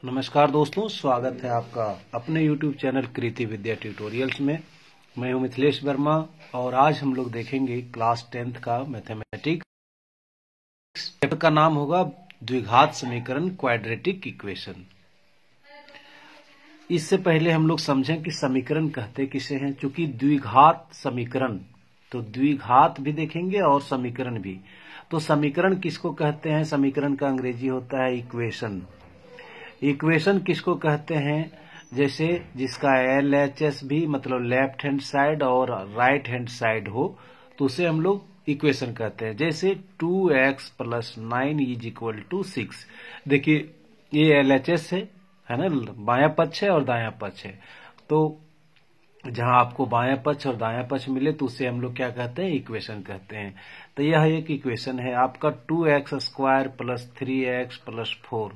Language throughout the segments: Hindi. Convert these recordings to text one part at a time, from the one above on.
नमस्कार दोस्तों, स्वागत है आपका अपने YouTube चैनल कृति विद्या ट्यूटोरियल्स में। मैं हूं मिथिलेश वर्मा और आज हम लोग देखेंगे क्लास 10th का मैथमेटिक्स। चैप्टर का नाम होगा द्विघात समीकरण, क्वाड्रेटिक इक्वेशन। इससे पहले हम लोग समझें कि समीकरण कहते किसे हैं। चूंकि द्विघात समीकरण, तो द्विघात भी देखेंगे और समीकरण भी। तो समीकरण किसको कहते हैं? समीकरण का अंग्रेजी होता है इक्वेशन। इक्वेशन किसको कहते हैं? जैसे जिसका LHS भी मतलब लेफ्ट हैंड साइड और राइट हैंड साइड हो तो उसे हम लोग इक्वेशन कहते हैं। जैसे 2x + 9 = 6। देखिए ये LHS है ना, बायां पक्ष है और दायां पक्ष है। तो जहां आपको बायां पक्ष और दायां पक्ष मिले तो उसे हम लोग क्या कहते हैं? इक्वेशन कहते हैं। तो यह एक इक्वेशन है आपका 2x² + 3x + 4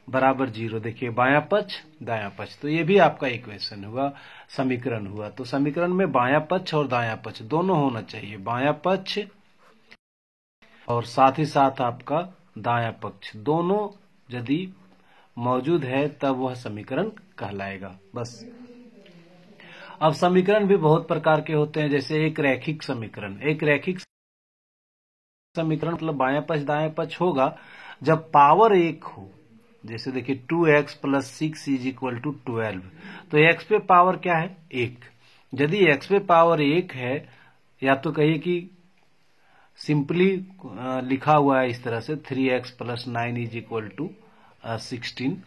बराबर 0। देखिए बायां पक्ष दायां पक्ष, तो ये भी आपका इक्वेशन हुआ, समीकरण हुआ। तो समीकरण में बायां पक्ष और दायां पक्ष दोनों होना चाहिए। बायां पक्ष और साथ ही साथ आपका दायां पक्ष दोनों यदि मौजूद है तब वह समीकरण कहलाएगा। बस। अब समीकरण भी बहुत प्रकार के होते हैं। जैसे एक रैखिक समीकरण। एक रैखिक समीकरण मतलब बायां पक्ष दायां पक्ष होगा जब पावर एक हो। जैसे देखिए 2x + 6 = 12। तो x पे पावर क्या है? 1। यदि x पे पावर 1 है, या तो कहिए कि सिंपली लिखा हुआ है इस तरह से 3x + 9 = 16।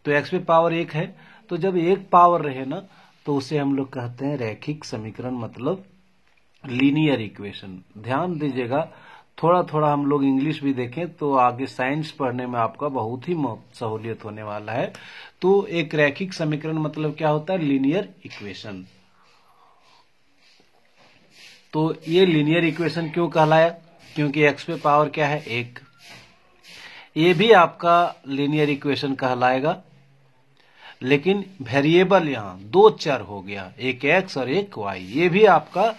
तो x पे पावर 1 है, तो जब एक पावर रहे ना तो उसे हम लोग कहते हैं रैखिक समीकरण, मतलब लीनियर इक्वेशन। ध्यान दीजिएगा, थोड़ा थोड़ा हम लोग इंग्लिश भी देखें तो आगे साइंस पढ़ने में आपका बहुत ही सहूलियत होने वाला है। तो एक रैखिक समीकरण मतलब क्या होता है? Linear equation. तो ये लीनियर इक्वेशन क्यों कहलाया? क्योंकि x पे पावर क्या है? 1। ये भी आपका लीनियर इक्वेशन कहलाएगा, लेकिन वेरिएबल यहां 2 चर हो गया, एक x और एक y। ये भी आपका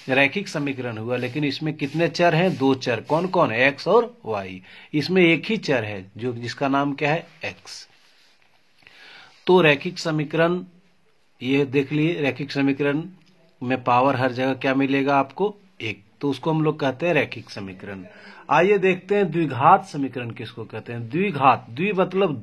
रैखिक समीकरण हुआ, लेकिन इसमें कितने चर हैं? 2 चर। कौन कौन? x और y। इसमें एक ही चर है जो जिसका नाम क्या है? x। तो रैखिक समीकरण ये देख लिए, रैखिक समीकरण में पावर हर जगह क्या मिलेगा आपको? 1। तो उसको हम लोग कहते हैं रैखिक समीकरण। आइए देखते हैं द्विघात समीकरण किसको कहते हैं। द्विघात, द्वि मतलब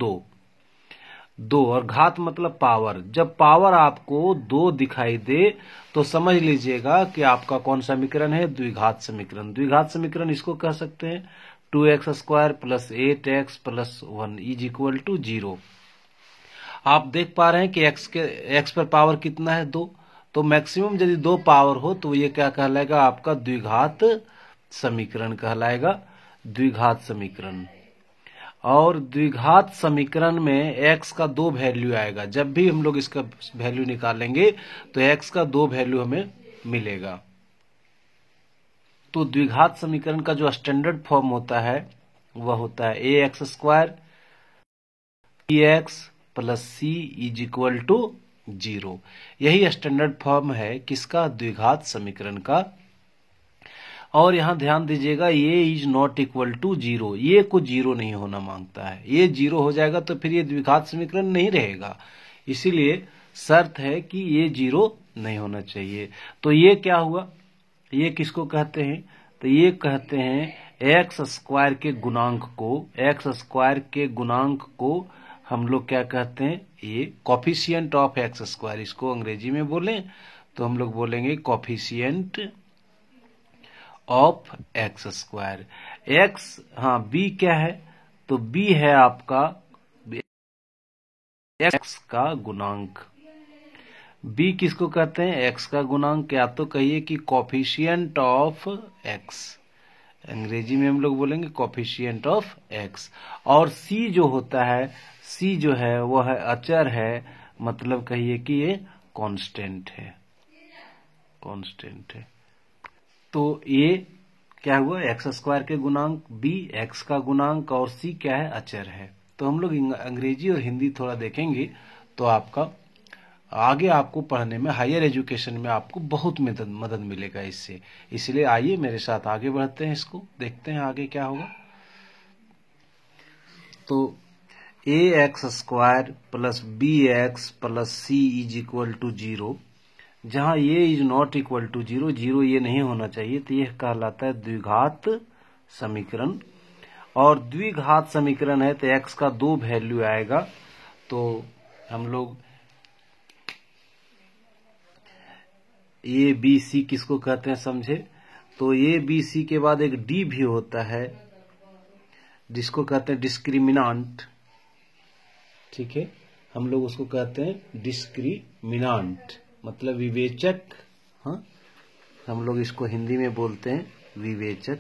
2 और घात मतलब पावर। जब पावर आपको 2 दिखाई दे तो समझ लीजिएगा कि आपका कौन समीकरण है? द्विघात समीकरण। द्विघात समीकरण इसको कह सकते हैं 2x² + 8x + 1 = 0। आप देख पा रहे हैं कि x पर पावर कितना है? 2। तो मैक्सिमम यदि 2 पावर हो तो ये क्या कहलाएगा? आपका द्विघात समीकरण कहलाएगा। द्विघात समीकरण। और द्विघात समीकरण में x का 2 वैल्यू आएगा। जब भी हम लोग इसका वैल्यू निकालेंगे तो x का 2 वैल्यू हमें मिलेगा। तो द्विघात समीकरण का जो स्टैंडर्ड फॉर्म होता है वह होता है ax² bx + c = 0। यही स्टैंडर्ड फॉर्म है किसका? द्विघात समीकरण का। और यहां ध्यान दीजिएगा, ये ≠ 0। ये कुछ 0 नहीं होना मांगता है। ये 0 हो जाएगा तो फिर ये द्विघात समीकरण नहीं रहेगा। इसीलिए शर्त है कि ये 0 नहीं होना चाहिए। तो ये क्या हुआ? ये किसको कहते हैं? तो ये कहते हैं x² के गुणांक को। x² के गुणांक को हम लोग क्या कहते हैं? ये कोफिशिएंट ऑफ x²। इसको अंग्रेजी में बोलें तो हम लोग बोलेंगे कोफिशिएंट ऑफ x²। x, हाँ, b क्या है? तो b है आपका x का गुणांक। b किसको कहते हैं? x का गुणांक। या तो कहिए कि कोफिशिएंट ऑफ x। अंग्रेजी में हम लोग बोलेंगे कोफिशिएंट ऑफ x। और c जो होता है, c जो है वह है अचर है, मतलब कहिए कि ये कांस्टेंट है। कांस्टेंट है। तो ये क्या हुआ? x² के गुणांक, b x का गुणांक और c क्या है? अचर है। तो हम लोग अंग्रेजी और हिंदी थोड़ा देखेंगे तो आपका आगे आपको पढ़ने में, हायर एजुकेशन में आपको बहुत मदद मिलेगा इससे। इसलिए आइए मेरे साथ आगे बढ़ते हैं, इसको देखते हैं आगे क्या होगा। तो A X square plus B X plus C is equal to 0, जहां ये इज नॉट इक्वल टू 0, 0 ये नहीं होना चाहिए, तो यह कहलाता है द्विघात समीकरण। और द्विघात समीकरण है तो एक्स का 2 वैल्यू आएगा, तो हम लोग ए बी सी किसको कहते हैं समझे। तो ए बी सी के बाद एक डी भी होता है जिसको कहते हैं डिस्क्रिमिनांट, ठीक है, हम लोग उसको कहते हैं डिस्क्रिमिनांट, मतलब विवेचक। हाँ, हम लोग इसको हिंदी में बोलते हैं विवेचक।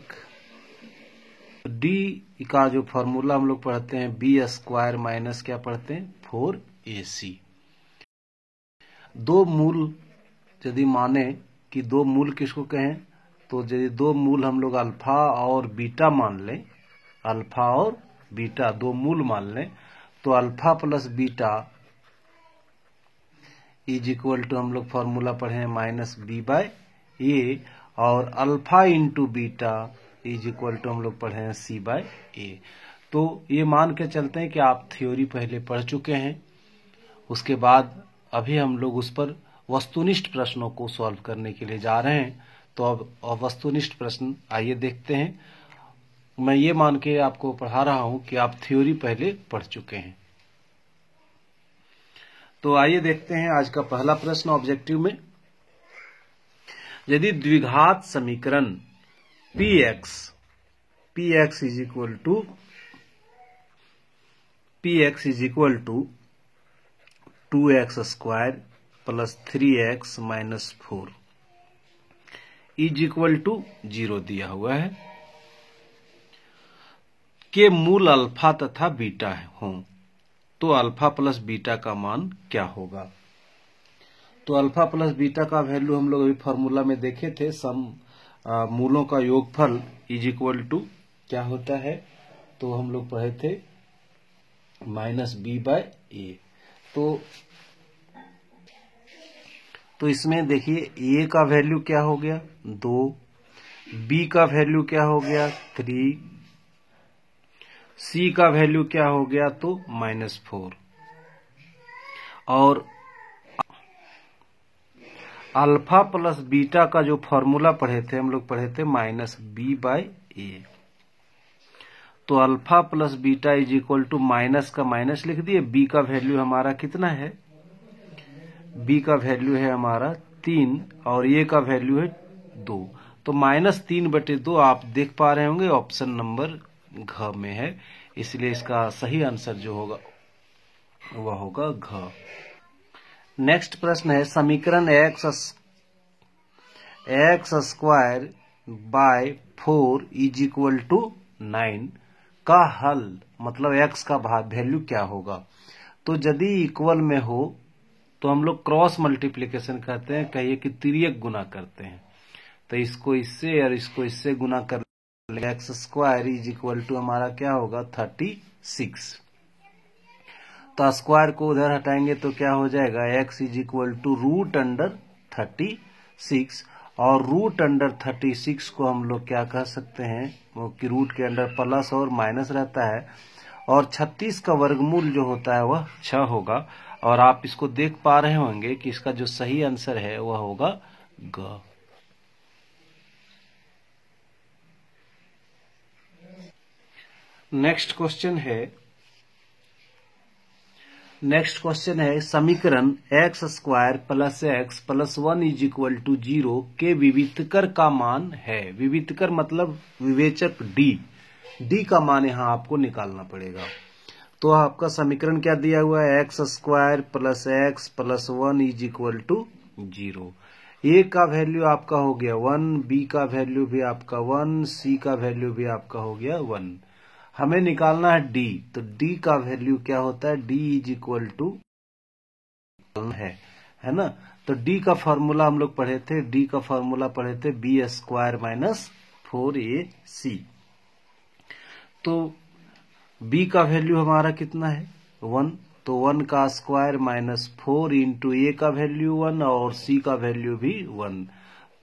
डी का जो फॉर्मूला हम लोग पढ़ते हैं बी स्क्वायर माइनस क्या पढ़ते हैं 4ac। दो मूल यदि माने कि दो मूल किसको कहें, तो यदि दो मूल हम लोग अल्फा और बीटा मान लें, अल्फा और बीटा दो मूल मान लें, तो alpha plus beta is equal to हम लोग फॉर्मूला पढ़े हैं माइनस बी बाय ए, और alpha into beta is equal to हम लोग पढ़े हैं सी बाय ए। तो ये मान के चलते हैं कि आप थ्योरी पहले पढ़ चुके हैं, उसके बाद अभी हम लोग उस पर वस्तुनिष्ठ प्रश्नों को सॉल्व करने के लिए जा रहे हैं। तो अब वस्तुनिष्ठ प्रश्न आइए देखते हैं। मैं ये मान के आपको पढ़ा रहा हूं कि आप थ्योरी पहले पढ़ चुके हैं। तो आइए देखते हैं आज का पहला प्रश्न ऑब्जेक्टिव में। यदि द्विघात समीकरण px is equal to 2x square plus 3x minus 4 is equal to 0 दिया हुआ है, के मूल अल्फा तथा बीटा हों, तो अल्फा प्लस बीटा का मान क्या होगा। तो अल्फा प्लस बीटा का वैल्यू हम लोग अभी फॉर्मूला में देखे थे, सम मूलों का योगफल इज इक्वल टू क्या होता है, तो हम लोग पढ़े थे माइनस बी बाय ए। तो इसमें देखिए ए का वैल्यू क्या हो गया 2, बी का वैल्यू क्या हो गया 3, सी का वैल्यू क्या हो गया तो -4, और अल्फा प्लस बीटा का जो फॉर्मूला पढ़े थे हम लोग पढ़े थे माइनस बी बाय ए। तो alpha plus beta is equal to minus का माइनस लिख दिए, बी का वैल्यू हमारा कितना है, बी का वैल्यू है हमारा 3 और ए का वैल्यू है 2, तो -3/2 आप देख पा रहे होंगे ऑप्शन नंबर घ में है, इसलिए इसका सही आंसर जो होगा वह होगा घ। नेक्स्ट प्रश्न है समीकरण x square by 4 is equal to 9 का हल, मतलब x का वैल्यू क्या होगा। तो यदि इक्वल में हो तो हम लोग क्रॉस मल्टीप्लिकेशन करते हैं, कहिए कि तिर्यक गुना करते हैं, तो इसको इससे और इसको इससे गुना कर X square is equal to हमारा क्या होगा 36। तो स्क्वायर को उधर हटाएंगे तो क्या हो जाएगा x इज इक्वल टू √36, और √36 को हम लोग क्या कह सकते हैं, वो कि रूट के अंदर प्लस और माइनस रहता है, और 36 का वर्गमूल जो होता है वह 6 होगा, और आप इसको देख पा रहे होंगे कि इसका जो सही आंसर है वह होगा ग। नेक्स्ट क्वेश्चन है समीकरण x square plus x plus 1 is equal to 0 के विवितकर का मान है। विवितकर मतलब विवेचक डी का मान यहां आपको निकालना पड़ेगा। तो आपका समीकरण क्या दिया हुआ है, x square plus x plus 1 is equal to 0। a का वैल्यू आपका हो गया 1, b का वैल्यू भी आपका 1, c का वैल्यू भी आपका हो गया 1। हमें निकालना है d, तो d का वैल्यू क्या होता है, d इज इक्वल टू है ना। तो d का फॉर्मूला हम लोग पढ़े थे, d का फॉर्मूला पढ़े थे बी स्क्वायर माइनस 4ac। तो b का वैल्यू हमारा कितना है 1, तो 1 का स्क्वायर माइनस 4 इंटू ए का वैल्यू 1 और c का वैल्यू भी 1,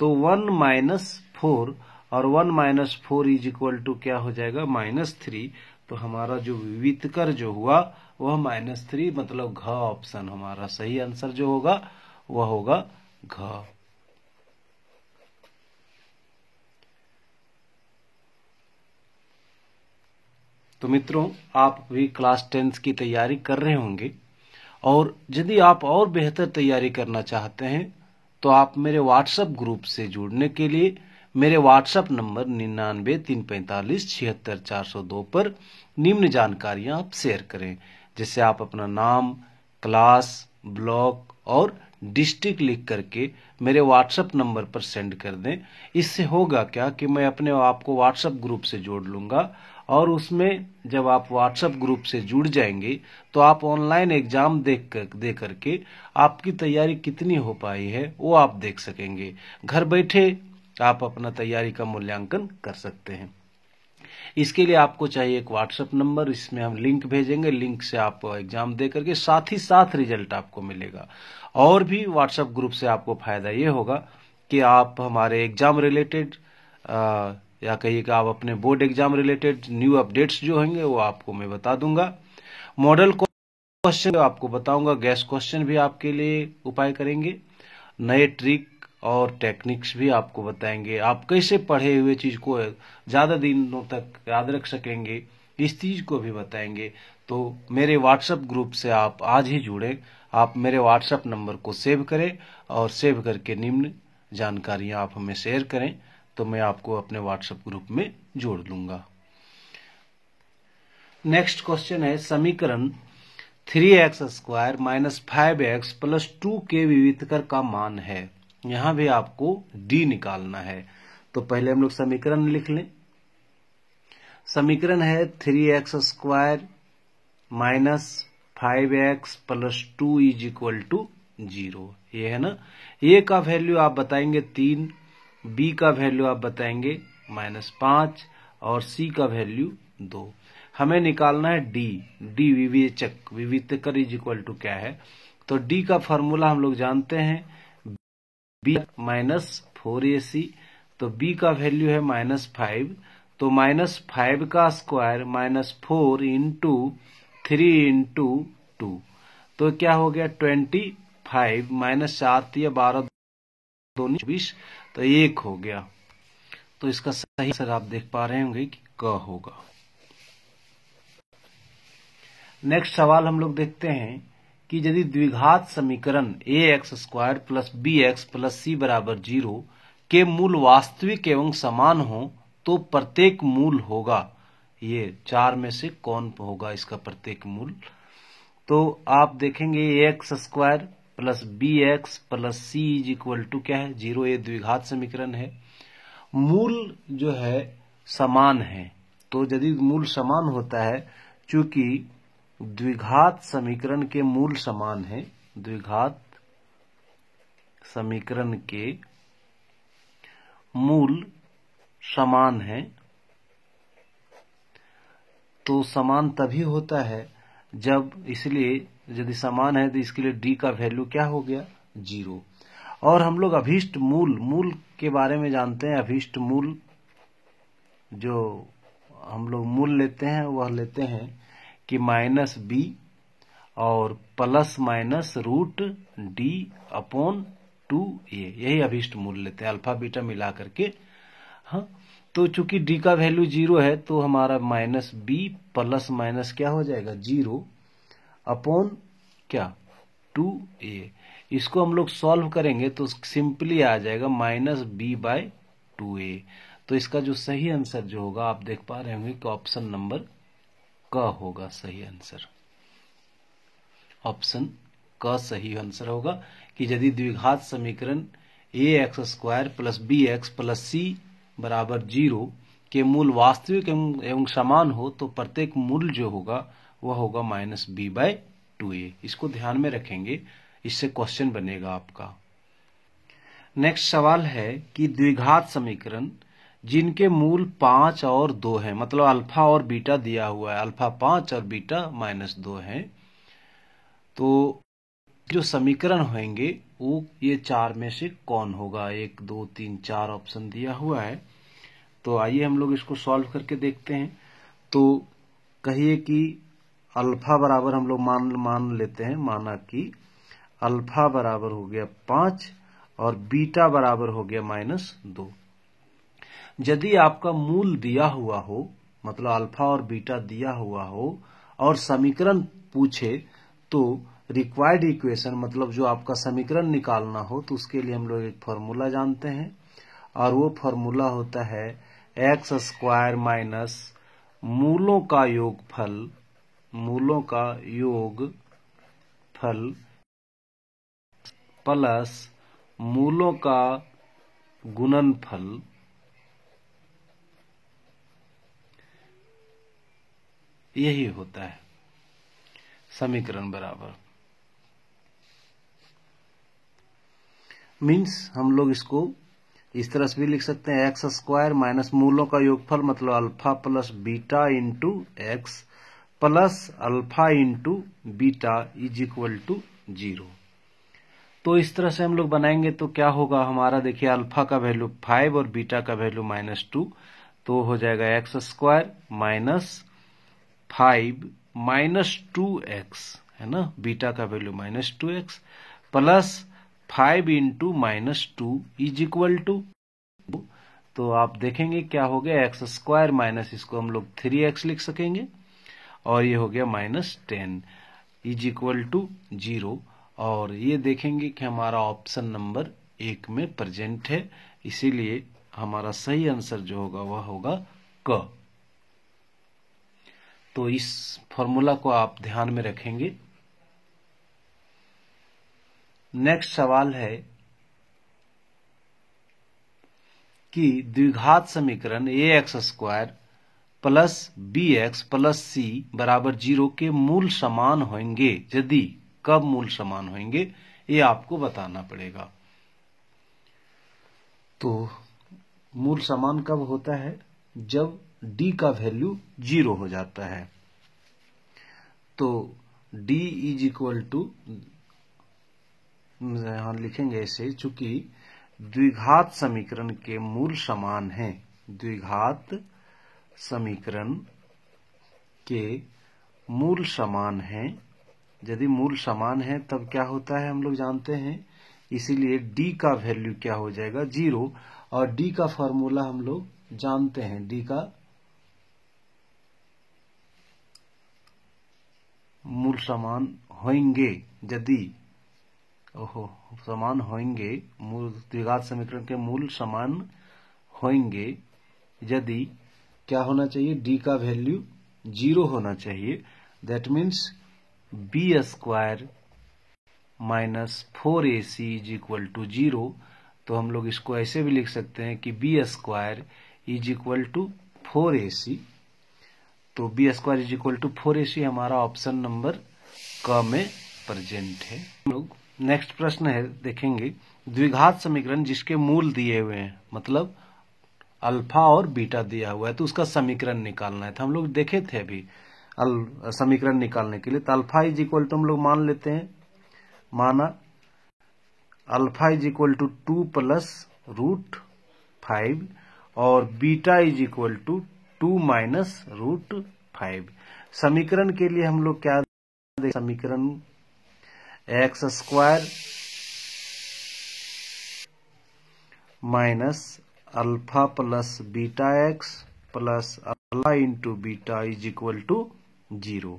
तो 1 माइनस 4 और 1 माइनस 4 इज इक्वल टू क्या हो जाएगा -3। तो हमारा जो विवितकर जो हुआ वह -3, मतलब घ ऑप्शन हमारा सही आंसर जो होगा वह होगा घ। तो मित्रों, आप भी क्लास 10th की तैयारी कर रहे होंगे, और यदि आप और बेहतर तैयारी करना चाहते हैं तो आप मेरे व्हाट्सएप ग्रुप से जुड़ने के लिए मेरे व्हाट्सएप नंबर 99 345 76 402 पर निम्न जानकारियां आप शेयर करें, जिससे आप अपना नाम, क्लास, ब्लॉक और डिस्ट्रिक्ट लिख करके मेरे व्हाट्सएप नंबर पर सेंड कर दें। इससे होगा क्या कि मैं अपने आप को व्हाट्सएप ग्रुप से जोड़ लूंगा, और उसमें जब आप व्हाट्सएप ग्रुप से जुड़ जाएंगे तो आप ऑनलाइन एग्जाम दे करके आपकी तैयारी कितनी हो पाई है वो आप देख सकेंगे। घर बैठे आप अपना तैयारी का मूल्यांकन कर सकते हैं। इसके लिए आपको चाहिए एक व्हाट्सएप नंबर, इसमें हम लिंक भेजेंगे, लिंक से आप एग्जाम दे करके साथ ही साथ रिजल्ट आपको मिलेगा। और भी व्हाट्सएप ग्रुप से आपको फायदा ये होगा कि आप हमारे एग्जाम रिलेटेड या कहिए कि आप अपने board exam related new updates जो होंगे वो आपको मैं बता दूंगा। मॉडल क्वेश्चन आपको बताऊंगा, गैस क्वेश्चन भी आपके लिए उपाय करेंगे, नए ट्रिक और टेक्निक्स भी आपको बताएंगे। आप कैसे पढ़े हुए चीज को ज्यादा दिनों तक याद रख सकेंगे, इस चीज को भी बताएंगे। तो मेरे व्हाट्सएप ग्रुप से आप आज ही जुड़े। आप मेरे व्हाट्सएप नंबर को सेव करें और सेव करके निम्न जानकारियां आप हमें शेयर करें, तो मैं आपको अपने व्हाट्सएप ग्रुप में जोड़ लूंगा। नेक्स्ट क्वेश्चन है, समीकरण 3x² - 5x + 2 के विविधकर का मान है। यहां भी आपको d निकालना है। तो पहले हम लोग समीकरण लिख लें। समीकरण है 3x² - 5x + 2 = 0। ये है ना। a का वैल्यू आप बताएंगे 3, b का वैल्यू आप बताएंगे -5 और c का वैल्यू 2। हमें निकालना है d विविधकर = क्या है। तो d का फॉर्मूला हम लोग जानते हैं, b -4ac। तो b का वैल्यू है -5, तो -5 का स्क्वायर -4 इंटू 3 इंटू 2, तो क्या हो गया 25 -4 या 12 2 24, तो 1 हो गया। तो इसका सही आंसर आप देख पा रहे होंगे कि क होगा। नेक्स्ट सवाल हम लोग देखते हैं कि यदि द्विघात समीकरण ax² + bx + c = 0 के मूल वास्तविक एवं समान हो तो प्रत्येक मूल होगा। ये 4 में से कौन होगा इसका प्रत्येक मूल। तो आप देखेंगे ax² + bx + c = क्या है 0। ये द्विघात समीकरण है। मूल जो है समान है, तो यदि मूल समान होता है, चूंकि द्विघात समीकरण के मूल समान है, द्विघात समीकरण के मूल समान है, तो समान तभी होता है जब, इसलिए यदि समान है तो इसके लिए d का वैल्यू क्या हो गया 0। और हम लोग अभीष्ट मूल के बारे में जानते हैं। अभीष्ट मूल जो हम लोग मूल लेते हैं वह लेते हैं कि -b और ±√d/2a, यही अभीष्ट मूल लेते हैं, अल्फा बीटा मिला करके। हाँ, तो चूंकि d का वैल्यू 0 है तो हमारा -b प्लस माइनस क्या हो जाएगा 0/2a। इसको हम लोग सॉल्व करेंगे तो सिंपली आ जाएगा -b/2a। तो इसका जो सही आंसर जो होगा आप देख पा रहे होंगे कि ऑप्शन नंबर क होगा सही आंसर। ऑप्शन क सही आंसर होगा कि यदि द्विघात समीकरण ax² + bx + c = 0 के मूल वास्तविक एवं समान हो तो प्रत्येक मूल जो होगा वह होगा -b/2a। इसको ध्यान में रखेंगे, इससे क्वेश्चन बनेगा आपका। नेक्स्ट सवाल है कि द्विघात समीकरण जिनके मूल 5 और 2 हैं, मतलब अल्फा और बीटा दिया हुआ है, अल्फा 5 और बीटा -2 है, तो जो समीकरण होंगे वो ये 4 में से कौन होगा। 1 2 3 4 ऑप्शन दिया हुआ है। तो आइए हम लोग इसको सॉल्व करके देखते हैं। तो कहिए कि अल्फा बराबर हम लोग मान लेते हैं, माना कि अल्फा बराबर हो गया 5 और बीटा बराबर हो गया -2। यदि आपका मूल दिया हुआ हो, मतलब अल्फा और बीटा दिया हुआ हो और समीकरण पूछे, तो रिक्वायर्ड इक्वेशन मतलब जो आपका समीकरण निकालना हो, तो उसके लिए हम लोग एक फॉर्मूला जानते हैं और वो फॉर्मूला होता है x² माइनस मूलों का योगफल प्लस मूलों का गुणनफल यही होता है समीकरण बराबर। मीन्स हम लोग इसको इस तरह से भी लिख सकते हैं x² माइनस मूलों का योगफल मतलब alpha plus beta into X plus alpha into beta is equal to 0। तो इस तरह से हम लोग बनाएंगे तो क्या होगा हमारा, देखिए अल्फा का वैल्यू 5 और बीटा का वैल्यू -2, तो हो जाएगा x² माइनस 5 -2x है ना, बीटा का value -2x plus 5 into -2 is equal to, तो आप देखेंगे क्या हो गया x² माइनस इसको हम लोग 3x लिख सकेंगे और ये हो गया -10 इज इक्वल टू 0। और ये देखेंगे कि हमारा ऑप्शन नंबर 1 में प्रेजेंट है, इसीलिए हमारा सही आंसर जो होगा वह होगा क। तो इस फॉर्मूला को आप ध्यान में रखेंगे। नेक्स्ट सवाल है कि द्विघात समीकरण ax² plus bx plus c बराबर 0 के मूल समान होंगे यदि, कब मूल समान होंगे ये आपको बताना पड़ेगा। तो मूल समान कब होता है, जब d का वैल्यू 0 हो जाता है। तो d इज इक्वल टू, यहां लिखेंगे ऐसे, चूंकि द्विघात समीकरण के मूल समान हैं, द्विघात समीकरण के मूल समान हैं, यदि मूल समान है तब क्या होता है हम लोग जानते हैं, इसीलिए d का वैल्यू क्या हो जाएगा 0। और d का फॉर्मूला हम लोग जानते हैं, d का मूल समान होंगे यदि, समान होंगे, मूल द्विघात समीकरण के मूल समान होंगे यदि क्या होना चाहिए, d का वैल्यू 0 होना चाहिए। That means b² minus 4ac is equal to 0। तो हम लोग इसको ऐसे भी लिख सकते हैं कि b² is equal to 4ac। तो b² is equal to 4ac हमारा ऑप्शन नंबर क में प्रेजेंट है। हम लोग नेक्स्ट प्रश्न है, देखेंगे द्विघात समीकरण जिसके मूल दिए हुए हैं, मतलब अल्फा और बीटा दिया हुआ है, तो उसका समीकरण निकालना है। तो हम लोग देखे थे अभी समीकरण निकालने के लिए, तो अल्फा इज इक्वल टू हम लोग मान लेते हैं, माना alpha is equal to 2 plus √5 और beta is equal to 2 minus √5। समीकरण के लिए हम लोग क्या देखें, समीकरण x² minus alpha plus beta x plus alpha into beta is equal to 0।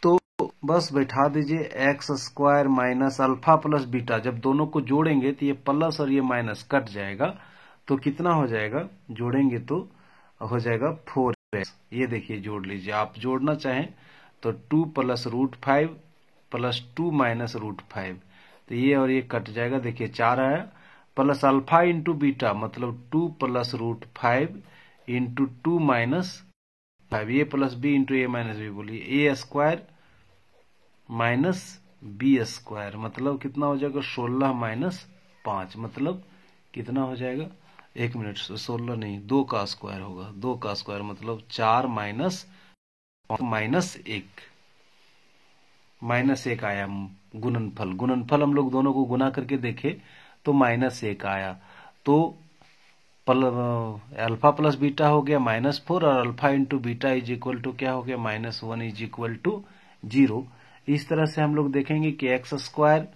तो बस बैठा दीजिए x² minus alpha plus beta, जब दोनों को जोड़ेंगे तो ये प्लस और ये माइनस कट जाएगा, तो कितना हो जाएगा, जोड़ेंगे तो हो जाएगा 4x। ये देखिए जोड़ लीजिए, आप जोड़ना चाहें तो 2 प्लस √5 प्लस 2 माइनस √5, तो ये और ये कट जाएगा, देखिए 4 आया, प्लस अल्फा इंटू बीटा मतलब 2 प्लस √5 इंटू 2 माइनस 5, ए प्लस बी इंटू ए माइनस बी, बोलिए a² माइनस b² मतलब कितना हो जाएगा 16 माइनस 5, मतलब कितना हो जाएगा, 1 मिनट, 16 नहीं 2 का स्क्वायर होगा, 2 का स्क्वायर मतलब 4 माइनस 1 आया गुणनफल हम लोग दोनों को गुना करके देखे तो -1 आया। तो अल्फा प्लस बीटा हो गया -4 और alpha into beta is equal to क्या हो गया -1 इज इक्वल टू 0। इस तरह से हम लोग देखेंगे कि X square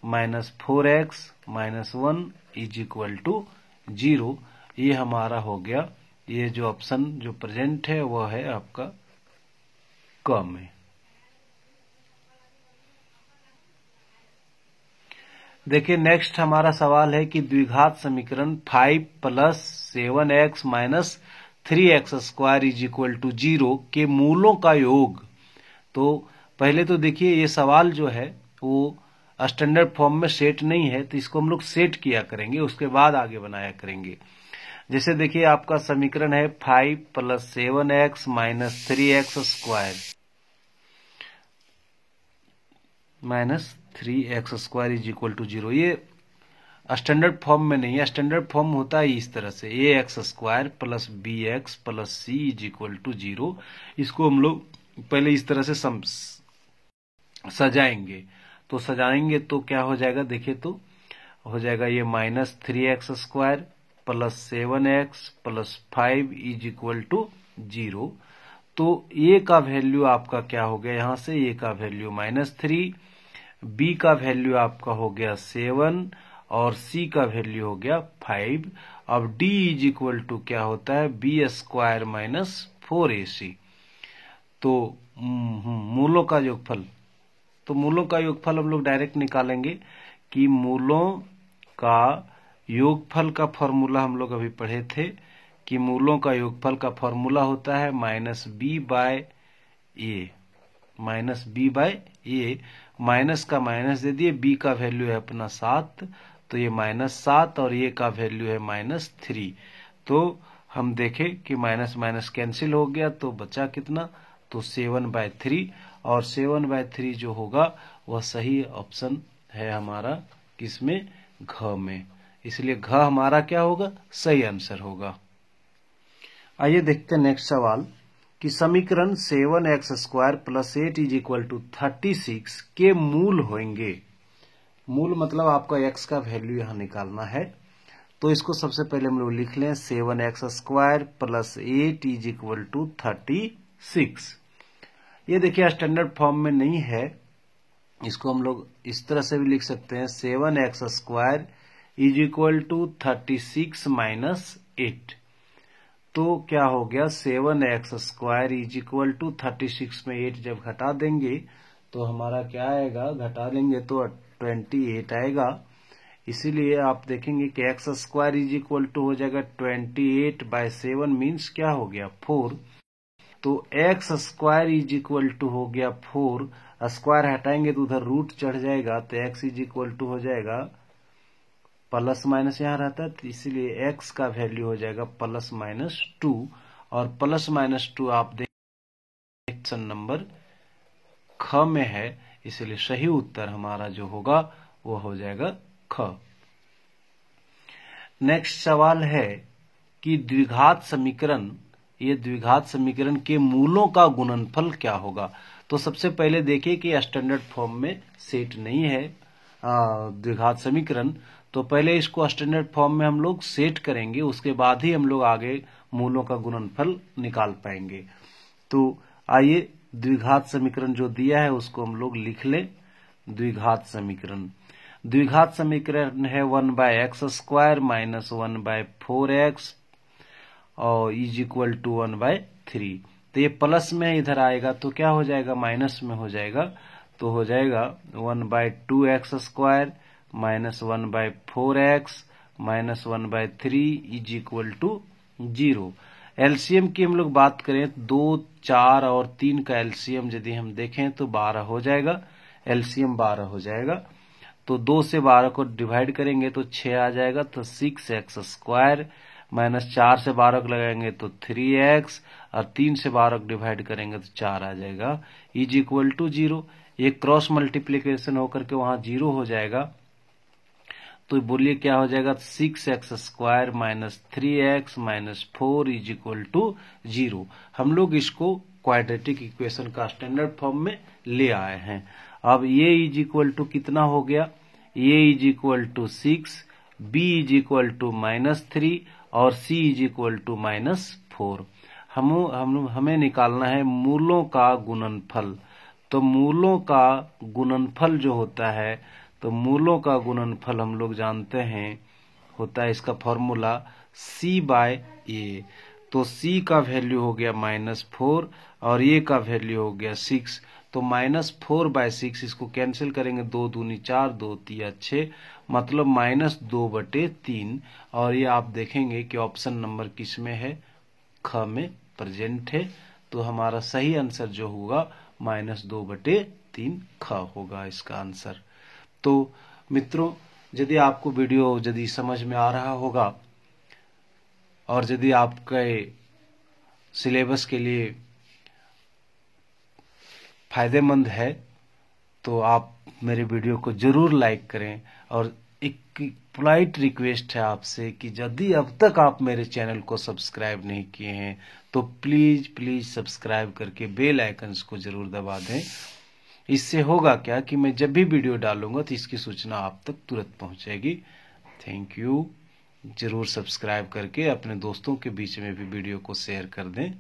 -4x -1 is equal to 0। ये हमारा हो गया, ये जो ऑप्शन जो प्रेजेंट है वह है आपका क में। देखिए नेक्स्ट हमारा सवाल है कि द्विघात समीकरण 5 + 7x - 3x square is equal to 0 के मूलों का योग। तो पहले तो देखिए ये सवाल जो है वो स्टैंडर्ड फॉर्म में सेट नहीं है, तो इसको हम लोग सेट किया करेंगे, उसके बाद आगे बनाया करेंगे। जैसे देखिए आपका समीकरण है 5 + 7x - 3x square -3x square is equal to 0। ये स्टैंडर्ड फॉर्म में नहीं है, स्टैंडर्ड फॉर्म होता है इस तरह से ax square + bx + c is equal to 0। इसको हम लोग पहले इस तरह से सजाएंगे। तो सजाएंगे तो क्या हो जाएगा, देखिए तो हो जाएगा ये -3x square + 7x + 5 is equal to 0। तो a का वैल्यू आपका क्या हो गया, यहां से a का वैल्यू -3, b का वैल्यू आपका हो गया 7 और c का वैल्यू हो गया 5। अब d इज इक्वल टू क्या होता है b स्क्वायर -4ac। तो मूलों का योगफल, तो मूलों का योगफल हम लोग डायरेक्ट निकालेंगे कि मूलों का योगफल का फॉर्मूला हम लोग अभी पढ़े थे कि मूलों का योगफल का फॉर्मूला होता है -b/a, माइनस का माइनस दे दिए, b का वैल्यू है अपना 7, तो ये -7 और a का वैल्यू है -3। तो हम देखें कि माइनस माइनस कैंसिल हो गया, तो बचा कितना, तो 7/3, और 7/3 जो होगा वह सही ऑप्शन है हमारा किसमें, घ में। इसलिए घ हमारा क्या होगा, सही आंसर होगा। आइए देखते हैं नेक्स्ट सवाल कि समीकरण 7x square + 8 is equal to 36 के मूल होंगे। मूल मतलब आपका x का वैल्यू यहां निकालना है। तो इसको सबसे पहले हम लोग लिख लें 7x square + 8 is equal to 36। ये देखिए स्टैंडर्ड फॉर्म में नहीं है, इसको हम लोग इस तरह से भी लिख सकते हैं 7x square is equal to 36 - 8। तो क्या हो गया 7x square is equal to 36 में 8 जब घटा देंगे तो हमारा क्या आएगा, घटा लेंगे तो 28 आएगा। इसीलिए आप देखेंगे कि x square is equal to हो जाएगा 28/7 मीन्स क्या हो गया 4। तो x square is equal to हो गया 4, स्क्वायर हटाएंगे तो उधर रूट चढ़ जाएगा, तो x इज इक्वल टू हो जाएगा प्लस माइनस यहां रहता है, तो इसीलिए x का वैल्यू हो जाएगा +-2, और +-2 आप देख ऑप्शन नंबर ख में है, इसलिए सही उत्तर हमारा जो होगा वो हो जाएगा ख। नेक्स्ट सवाल है कि द्विघात समीकरण, ये द्विघात समीकरण के मूलों का गुणनफल क्या होगा। तो सबसे पहले देखिए कि स्टैंडर्ड फॉर्म में सेट नहीं है द्विघात समीकरण, तो पहले इसको स्टैंडर्ड फॉर्म में हम लोग सेट करेंगे, उसके बाद ही हम लोग आगे मूलों का गुणनफल निकाल पाएंगे। तो आइए द्विघात समीकरण जो दिया है उसको हम लोग लिख लें। द्विघात समीकरण, द्विघात समीकरण है 1/x स्क्वायर -1/4x और इज इक्वल टू 1/3। तो ये प्लस में इधर आएगा तो क्या हो जाएगा, माइनस में हो जाएगा, तो हो जाएगा 1/2x square -1/4x -1/3 is equal to 0। LCM की हम लोग बात करें 2, 4 और 3 का एलसीएम यदि हम देखें तो 12 हो जाएगा, एलसीएम 12 हो जाएगा। तो 2 से 12 को डिवाइड करेंगे तो 6 आ जाएगा, तो 6x स्क्वायर -4 से 12 को लगाएंगे तो 3x और 3 से 12 को डिवाइड करेंगे तो 4 आ जाएगा, इज इक्वल टू 0। ये क्रॉस मल्टीप्लीकेशन होकर के वहां 0 हो जाएगा, तो बोलिए क्या हो जाएगा 6x square -3x -4 is equal to 0। हम लोग इसको क्वाड्रेटिक इक्वेशन का स्टैंडर्ड फॉर्म में ले आए हैं। अब ये इज इक्वल टू कितना हो गया, a is equal to 6, b is equal to -3 और c इज इक्वल टू -4। हमें निकालना है मूलों का गुणनफल। तो मूलों का गुणनफल जो होता है, तो मूलों का गुणनफल हम लोग जानते हैं होता है, इसका फॉर्मूला c/a। तो c का वैल्यू हो गया -4 और a का वैल्यू हो गया 6। तो -4/6 इसको कैंसिल करेंगे, 2 दूनी 4, 2 तिया 6, मतलब -2/3। और ये आप देखेंगे कि ऑप्शन नंबर किस में है, ख में प्रेजेंट है। तो हमारा सही आंसर जो होगा -2/3 ख होगा इसका आंसर। तो मित्रों, यदि आपको वीडियो यदि समझ में आ रहा होगा और यदि आपके सिलेबस के लिए फायदेमंद है तो आप मेरे वीडियो को जरूर लाइक करें। और एक पोलाइट रिक्वेस्ट है आपसे कि यदि अब तक आप मेरे चैनल को सब्सक्राइब नहीं किए हैं तो प्लीज सब्सक्राइब करके बेल आइकन्स को जरूर दबा दें। इससे होगा क्या कि मैं जब भी वीडियो डालूंगा तो इसकी सूचना आप तक तुरंत पहुंचेगी। Thank you. जरूर सब्सक्राइब करके अपने दोस्तों के बीच में भी वीडियो को शेयर कर दें।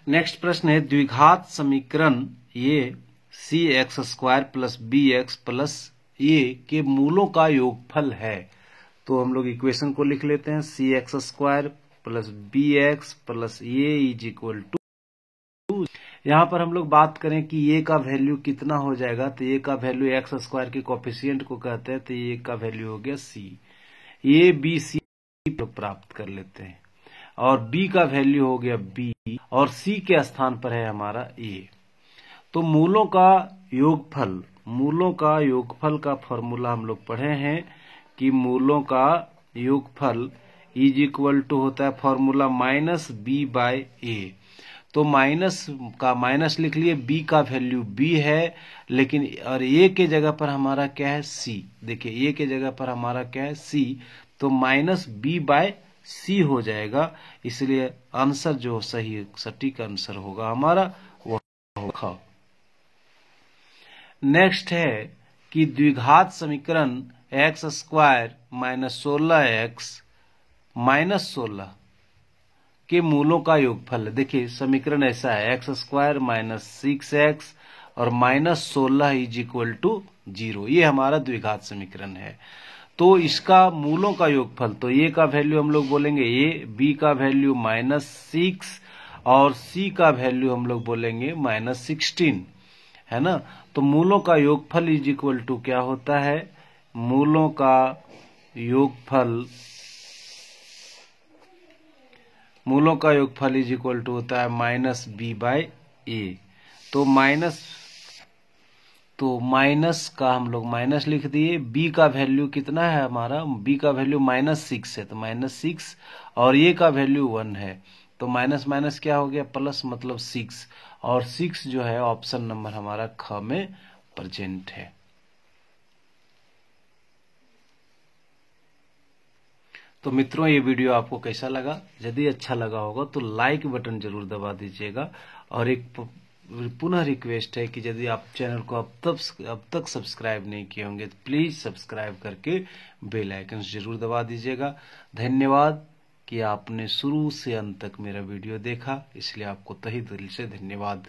नेक्स्ट प्रश्न है, द्विघात समीकरण ये cx² plus bx plus a के मूलों का योगफल है। तो हम लोग इक्वेशन को लिख लेते हैं, cx² plus bx plus a is equal to, यहाँ पर हम लोग बात करें कि a का वैल्यू कितना हो जाएगा, तो a का वैल्यू x² के कोफिशिएंट को कहते हैं, तो a का वैल्यू हो गया c। a b c प्राप्त कर लेते हैं और b का वैल्यू हो गया b और c के स्थान पर है हमारा a। तो मूलों का योगफल का फॉर्मूला हम लोग पढ़े हैं कि मूलों का योगफल इज इक्वल टू होता है फॉर्मूला -b/a। तो माइनस का माइनस लिख लिए, b का वैल्यू b है, लेकिन और a के जगह पर हमारा क्या है, c। देखिए a के जगह पर हमारा क्या है, c, तो -b/c हो जाएगा। इसलिए आंसर जो सही सटीक आंसर होगा हमारा वह होगा। नेक्स्ट है कि द्विघात समीकरण x² - 16x - 16 के मूलों का योगफल। देखिए समीकरण ऐसा है, x² - 6x और -16 इज इक्वल टू 0। ये हमारा द्विघात समीकरण है। तो इसका मूलों का योगफल, तो a का वैल्यू हम लोग बोलेंगे a, b का वैल्यू -6 और c का वैल्यू हम लोग बोलेंगे -16, है ना। तो मूलों का योगफल इज इक्वल टू क्या होता है, मूलों का योगफल इज इक्वल टू होता है -b/a। तो माइनस का हम लोग माइनस लिख दिए। b का वैल्यू कितना है हमारा, b का वैल्यू -6 है, तो -6 और a का वैल्यू 1 है, तो माइनस माइनस क्या हो गया, प्लस, मतलब 6, और 6 जो है ऑप्शन नंबर हमारा ख में प्रेजेंट है। तो मित्रों, ये वीडियो आपको कैसा लगा? यदि अच्छा लगा होगा तो लाइक बटन जरूर दबा दीजिएगा। और एक पुनः रिक्वेस्ट है कि यदि आप चैनल को अब तक सब्सक्राइब नहीं किए होंगे तो प्लीज सब्सक्राइब करके बेल आइकन जरूर दबा दीजिएगा। धन्यवाद कि आपने शुरू से अंत तक मेरा वीडियो देखा, इसलिए आपको तहे दिल से धन्यवाद।